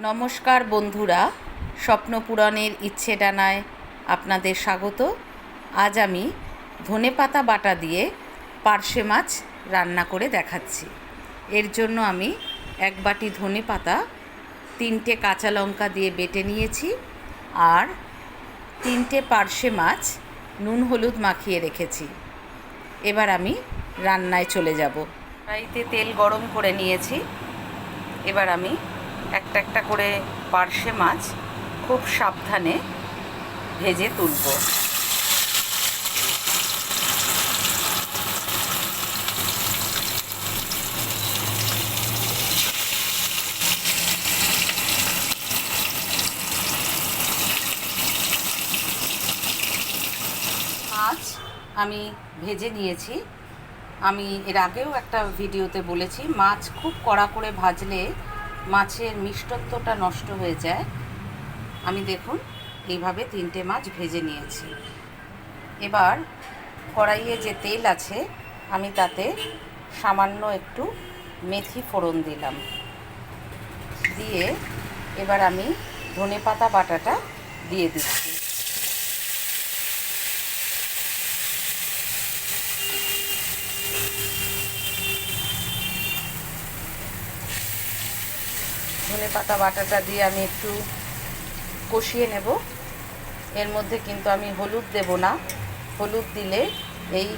নমস্কার বন্ধুরা, স্বপ্নপূরণের ইচ্ছে ডানায় আপনাদের স্বাগত। আজ আমি ধনেপাতা বাটা দিয়ে পার্শে মাছ রান্না করে দেখাচ্ছি। এর জন্য আমি এক বাটি ধনেপাতা, 3টে কাঁচা লঙ্কা দিয়ে বেটে নিয়েছি আর 3টে পার্শে মাছ নুন হলুদ মাখিয়ে রেখেছি। এবার আমি রান্নায় চলে যাব। কড়াইতে তেল গরম করে নিয়েছি। এবার আমি একটা একটা করে পার্শে মাছ খুব সাবধানে ভেজে তুলব। মাছ আমি ভেজে নিয়েছি। আমি এর আগেও একটা ভিডিওতে বলেছি, মাছ খুব কড়া করে ভাজলে মাছের মিষ্টত্বটা নষ্ট হয়ে যায়। আমি দেখুন এইভাবে 3টে মাছ ভেজে নিয়েছি। এবার কড়াইয়ে যে তেল আছে আমি তাতে সামান্য একটু মেথি ফোড়ন দিলাম, দিয়ে এবার আমি ধনেপাতা বাটাটা দিয়ে দিচ্ছি। ধনেপাতা বাটাটা দিয়ে আমি একটু কষিয়ে নেব। এর মধ্যে কিন্তু আমি হলুদ দেব না, হলুদ দিলে এই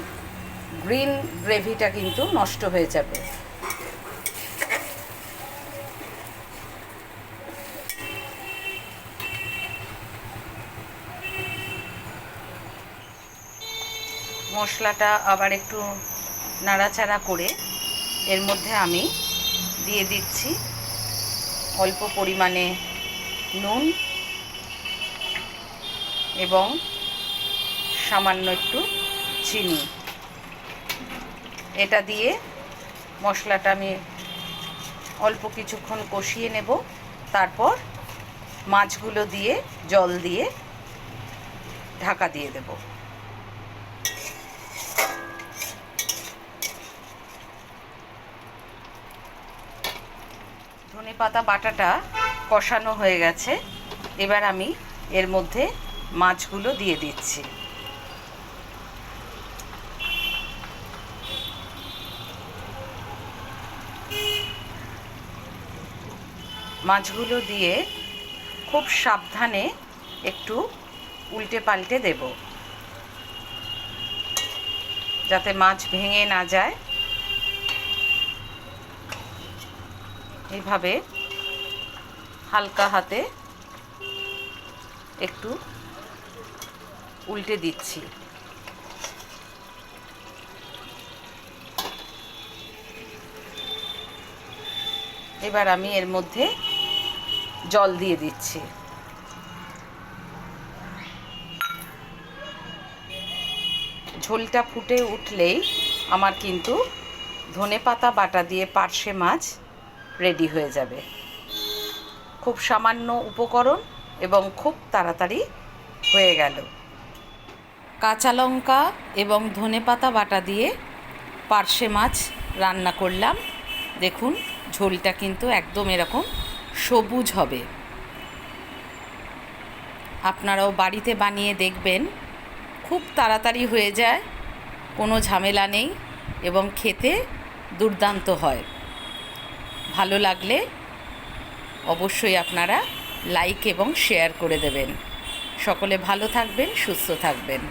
গ্রিন গ্রেভিটা কিন্তু নষ্ট হয়ে যাবে। মশলাটা আবার একটু নাড়াচাড়া করে এর মধ্যে আমি দিয়ে দিচ্ছি অল্প পরিমাণে নুন এবং সামান্য একটু চিনি। এটা দিয়ে মশলাটা আমি অল্প কিছুক্ষণ কষিয়ে নেব। তারপর মাছগুলো দিয়ে জল দিয়ে ঢাকা দিয়ে দেব। ধনেপাতা বাটাটা কষানো হয়ে গেছে। এবার আমি এর মধ্যে মাছগুলো দিয়ে দিচ্ছি। মাছগুলো দিয়ে খুব সাবধানে একটু উল্টে পাল্টে দেব, যাতে মাছ ভেঙে না যায়। এইভাবে হালকা হাতে একটু উল্টে দিচ্ছি। এবার আমি এর মধ্যে জল দিয়ে দিচ্ছি। ঝোলটা ফুটে উঠলেই আমার কিন্তু ধনেপাতা বাটা দিয়ে পার্শে মাছ রেডি হয়ে যাবে। খুব সামান্য উপকরণ এবং খুব তাড়াতাড়ি হয়ে গেল। কাঁচা লঙ্কা এবং ধনেপাতা বাটা দিয়ে পার্শে মাছ রান্না করলাম। দেখুন ঝোলটা কিন্তু একদম এরকম সবুজ হবে। আপনারাও বাড়িতে বানিয়ে দেখবেন, খুব তাড়াতাড়ি হয়ে যায়, কোনো ঝামেলা নেই এবং খেতে দুর্দান্ত হয়। ভালো লাগলে অবশ্যই আপনারা লাইক এবং শেয়ার করে দেবেন। সকলে ভালো থাকবেন, সুস্থ থাকবেন।